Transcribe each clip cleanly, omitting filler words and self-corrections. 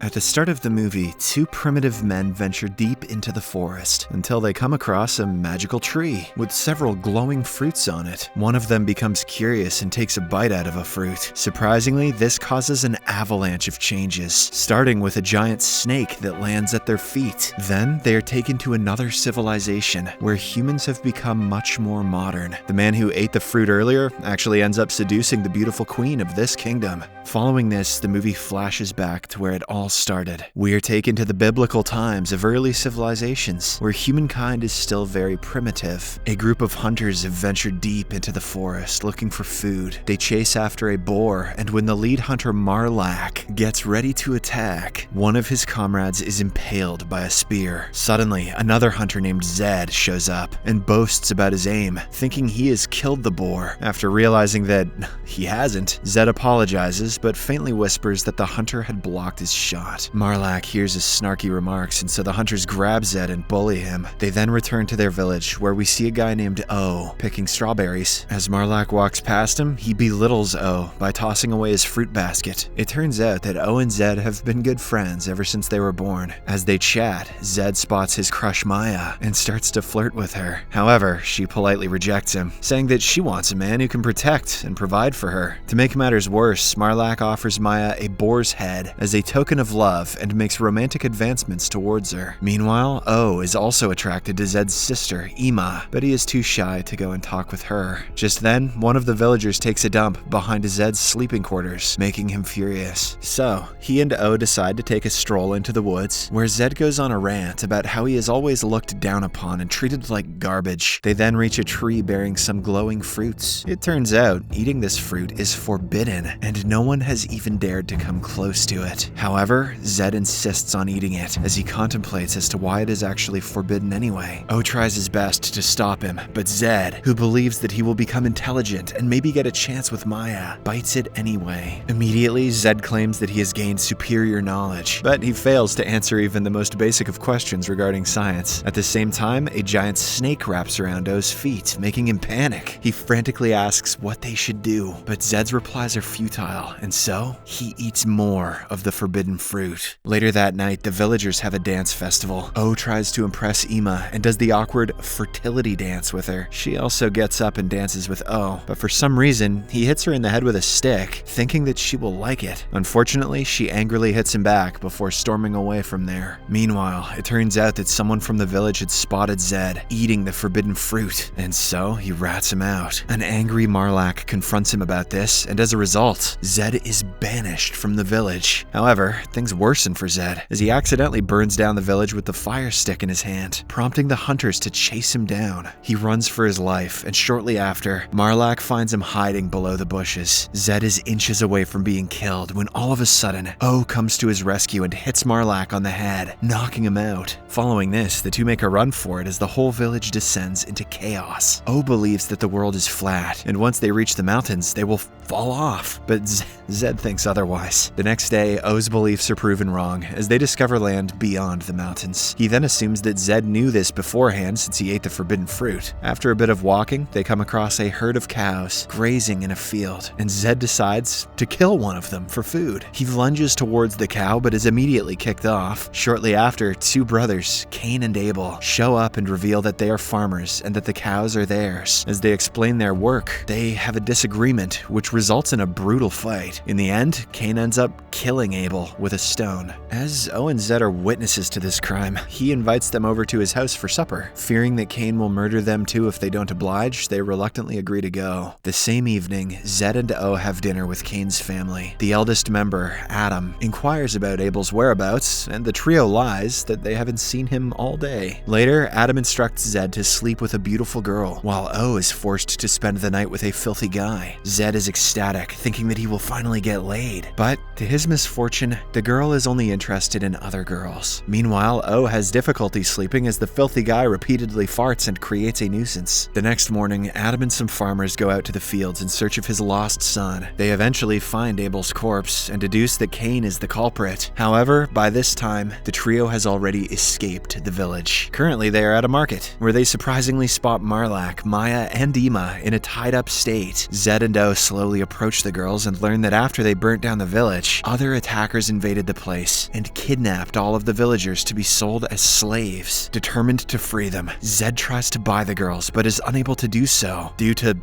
At the start of the movie, two primitive men venture deep into the forest until they come across a magical tree with several glowing fruits on it. One of them becomes curious and takes a bite out of a fruit. Surprisingly, this causes an avalanche of changes, starting with a giant snake that lands at their feet. Then they are taken to another civilization where humans have become much more modern. The man who ate the fruit earlier actually ends up seducing the beautiful queen of this kingdom. Following this, the movie flashes back to where it all started. We are taken to the biblical times of early civilizations, where humankind is still very primitive. A group of hunters have ventured deep into the forest looking for food. They chase after a boar, and when the lead hunter Marlak gets ready to attack, one of his comrades is impaled by a spear. Suddenly, another hunter named Zed shows up and boasts about his aim, thinking he has killed the boar. After realizing that he hasn't, Zed apologizes, but faintly whispers that the hunter had blocked his shot. Marlak hears his snarky remarks, and so the hunters grab Zed and bully him. They then return to their village, where we see a guy named O picking strawberries. As Marlak walks past him, he belittles O by tossing away his fruit basket. It turns out that O and Zed have been good friends ever since they were born. As they chat, Zed spots his crush Maya and starts to flirt with her. However, she politely rejects him, saying that she wants a man who can protect and provide for her. To make matters worse, Marlak offers Maya a boar's head as a token of love and makes romantic advancements towards her. Meanwhile, O is also attracted to Zed's sister, Ima, but he is too shy to go and talk with her. Just then, one of the villagers takes a dump behind Zed's sleeping quarters, making him furious. So, he and O decide to take a stroll into the woods, where Zed goes on a rant about how he is always looked down upon and treated like garbage. They then reach a tree bearing some glowing fruits. It turns out, eating this fruit is forbidden, and no one has even dared to come close to it. However, Zed insists on eating it, as he contemplates as to why it is actually forbidden anyway. O tries his best to stop him, but Zed, who believes that he will become intelligent and maybe get a chance with Maya, bites it anyway. Immediately, Zed claims that he has gained superior knowledge, but he fails to answer even the most basic of questions regarding science. At the same time, a giant snake wraps around O's feet, making him panic. He frantically asks what they should do, but Zed's replies are futile, and so he eats more of the forbidden fruit. Later that night, the villagers have a dance festival. O tries to impress Ima and does the awkward fertility dance with her. She also gets up and dances with O, but for some reason, he hits her in the head with a stick, thinking that she will like it. Unfortunately, she angrily hits him back before storming away from there. Meanwhile, it turns out that someone from the village had spotted Zed eating the forbidden fruit, and so he rats him out. An angry Marlak confronts him about this, and as a result, Zed is banished from the village. However, things worsen for Zed, as he accidentally burns down the village with the fire stick in his hand, prompting the hunters to chase him down. He runs for his life, and shortly after, Marlak finds him hiding below the bushes. Zed is inches away from being killed when all of a sudden, O comes to his rescue and hits Marlak on the head, knocking him out. Following this, the two make a run for it as the whole village descends into chaos. O believes that the world is flat, and once they reach the mountains, they will fall off, but Zed thinks otherwise. The next day, O's beliefs are proven wrong, as they discover land beyond the mountains. He then assumes that Zed knew this beforehand since he ate the forbidden fruit. After a bit of walking, they come across a herd of cows grazing in a field, and Zed decides to kill one of them for food. He lunges towards the cow, but is immediately kicked off. Shortly after, two brothers, Cain and Abel, show up and reveal that they are farmers and that the cows are theirs. As they explain their work, they have a disagreement, which results in a brutal fight. In the end, Cain ends up killing Abel with a stone. As O and Zed are witnesses to this crime, he invites them over to his house for supper. Fearing that Cain will murder them too if they don't oblige, they reluctantly agree to go. The same evening, Zed and O have dinner with Cain's family. The eldest member, Adam, inquires about Abel's whereabouts, and the trio lies that they haven't seen him all day. Later, Adam instructs Zed to sleep with a beautiful girl, while O is forced to spend the night with a filthy guy. Zed is ecstatic, thinking that he will finally get laid. But, to his misfortune, the girl is only interested in other girls. Meanwhile, O has difficulty sleeping as the filthy guy repeatedly farts and creates a nuisance. The next morning, Adam and some farmers go out to the fields in search of his lost son. They eventually find Abel's corpse and deduce that Cain is the culprit. However, by this time, the trio has already escaped the village. Currently, they are at a market, where they surprisingly spot Marlak, Maya, and Ima in a tied-up state. Zed and O slowly approach the girls and learn that after they burnt down the village, other attackers invaded invaded the place and kidnapped all of the villagers to be sold as slaves. Determined to free them, Zed tries to buy the girls but is unable to do so due to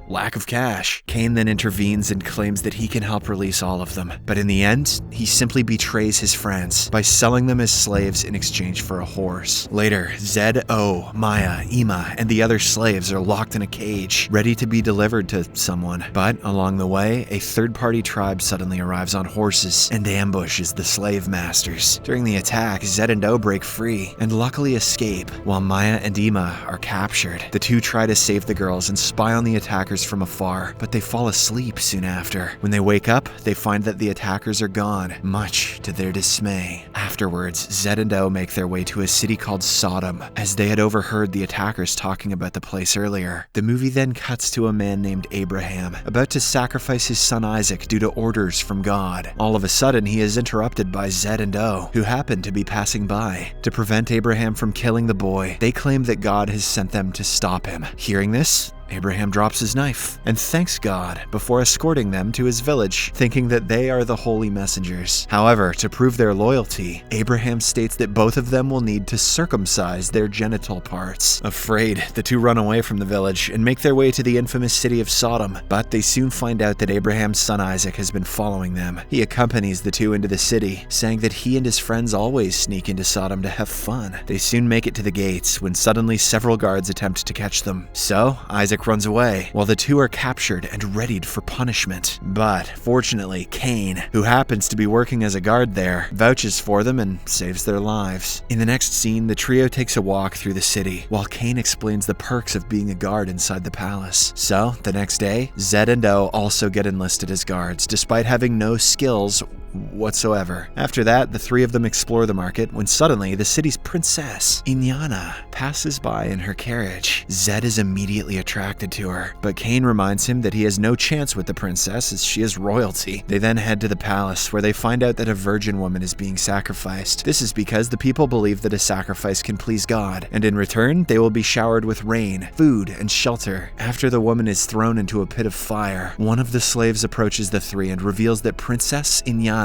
lack of cash. Cain then intervenes and claims that he can help release all of them, but in the end, he simply betrays his friends by selling them as slaves in exchange for a horse. Later, Zed, Maya, Ima, and the other slaves are locked in a cage, ready to be delivered to someone. But along the way, a third-party tribe suddenly arrives on horses and ambushes the slave masters. During the attack, Zed and O break free and luckily escape, while Maya and Ima are captured. The two try to save the girls and spy on the attackers from afar, but they fall asleep soon after. When they wake up, they find that the attackers are gone, much to their dismay. Afterwards, Zed and O make their way to a city called Sodom, as they had overheard the attackers talking about the place earlier. The movie then cuts to a man named Abraham, about to sacrifice his son Isaac due to orders from God. All of a sudden, he is interrupted by Zed and O, who happen to be passing by. To prevent Abraham from killing the boy, they claim that God has sent them to stop him. Hearing this, Abraham drops his knife and thanks God before escorting them to his village, thinking that they are the holy messengers. However, to prove their loyalty, Abraham states that both of them will need to circumcise their genital parts. Afraid, the two run away from the village and make their way to the infamous city of Sodom, but they soon find out that Abraham's son Isaac has been following them. He accompanies the two into the city, saying that he and his friends always sneak into Sodom to have fun. They soon make it to the gates when suddenly several guards attempt to catch them. So, Isaac runs away, while the two are captured and readied for punishment. But, fortunately, Cain, who happens to be working as a guard there, vouches for them and saves their lives. In the next scene, the trio takes a walk through the city, while Cain explains the perks of being a guard inside the palace. So, the next day, Zed and O also get enlisted as guards, despite having no skills whatsoever. After that, the three of them explore the market when suddenly the city's princess, Inyana, passes by in her carriage. Zed is immediately attracted to her, but Cain reminds him that he has no chance with the princess as she is royalty. They then head to the palace where they find out that a virgin woman is being sacrificed. This is because the people believe that a sacrifice can please God, and in return, they will be showered with rain, food, and shelter. After the woman is thrown into a pit of fire, one of the slaves approaches the three and reveals that Princess Inyana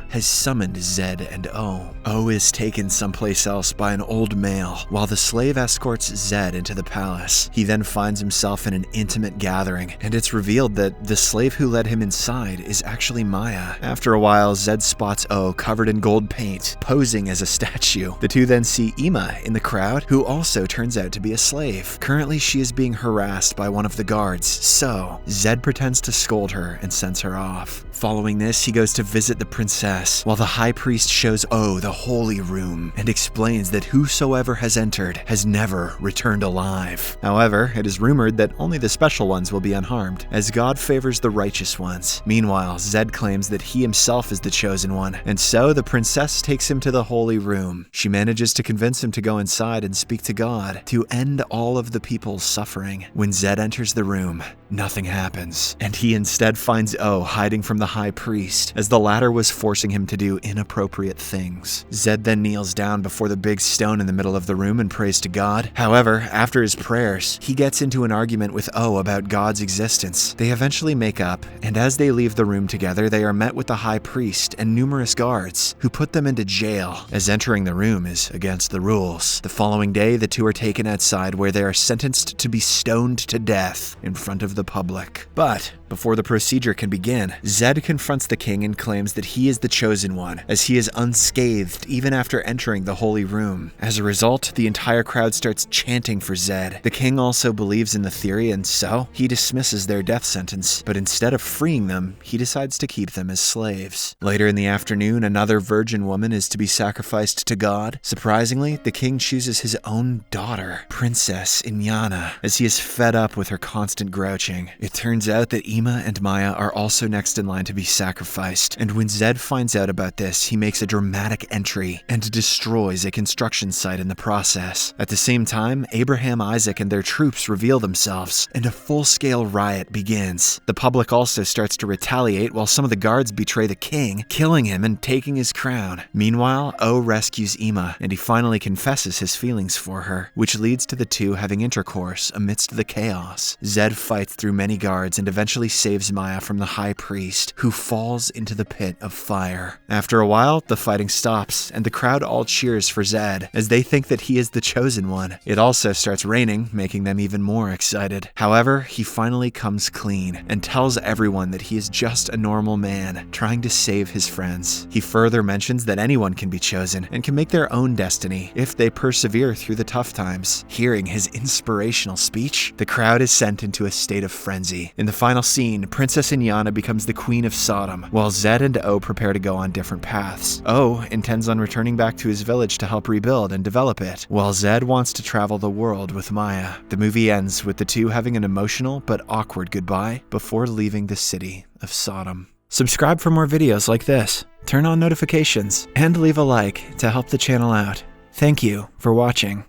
has summoned Zed and O. O is taken someplace else by an old male, while the slave escorts Zed into the palace. He then finds himself in an intimate gathering, and it's revealed that the slave who led him inside is actually Maya. After a while, Zed spots O covered in gold paint, posing as a statue. The two then see Ima in the crowd, who also turns out to be a slave. Currently, she is being harassed by one of the guards, so Zed pretends to scold her and sends her off. Following this, he goes to visit the princess, while the high priest shows O the holy room and explains that whosoever has entered has never returned alive. However, it is rumored that only the special ones will be unharmed, as God favors the righteous ones. Meanwhile, Zed claims that he himself is the chosen one, and so the princess takes him to the holy room. She manages to convince him to go inside and speak to God to end all of the people's suffering. When Zed enters the room, nothing happens, and he instead finds O hiding from the high priest, as the latter was forcing him to do inappropriate things. Zed then kneels down before the big stone in the middle of the room and prays to God. However, after his prayers, he gets into an argument with O about God's existence. They eventually make up, and as they leave the room together, they are met with the high priest and numerous guards, who put them into jail, as entering the room is against the rules. The following day, the two are taken outside, where they are sentenced to be stoned to death in front of the public. But before the procedure can begin, Zed confronts the king and claims that he is the chosen one, as he is unscathed even after entering the holy room. As a result, the entire crowd starts chanting for Zed. The king also believes in the theory, and so he dismisses their death sentence, but instead of freeing them, he decides to keep them as slaves. Later in the afternoon, another virgin woman is to be sacrificed to God. Surprisingly, the king chooses his own daughter, Princess Inyana, as he is fed up with her constant grouching. It turns out that Ima and Maya are also next in line to be sacrificed, and when Zed finds out about this, he makes a dramatic entry and destroys a construction site in the process. At the same time, Abraham, Isaac, and their troops reveal themselves, and a full-scale riot begins. The public also starts to retaliate, while some of the guards betray the king, killing him and taking his crown. Meanwhile, O rescues Ima, and he finally confesses his feelings for her, which leads to the two having intercourse amidst the chaos. Zed fights through many guards and eventually saves Maya from the high priest, who falls into the pit of fire. After a while, the fighting stops, and the crowd all cheers for Zed, as they think that he is the chosen one. It also starts raining, making them even more excited. However, he finally comes clean, and tells everyone that he is just a normal man, trying to save his friends. He further mentions that anyone can be chosen, and can make their own destiny, if they persevere through the tough times. Hearing his inspirational speech, the crowd is sent into a state of frenzy. In the final scene, Princess Inyana becomes the Queen of Sodom, while Zed and O prepare to go on different paths. O intends on returning back to his village to help rebuild and develop it, while Zed wants to travel the world with Maya. The movie ends with the two having an emotional but awkward goodbye before leaving the city of Sodom. Subscribe for more videos like this, turn on notifications, and leave a like to help the channel out. Thank you for watching.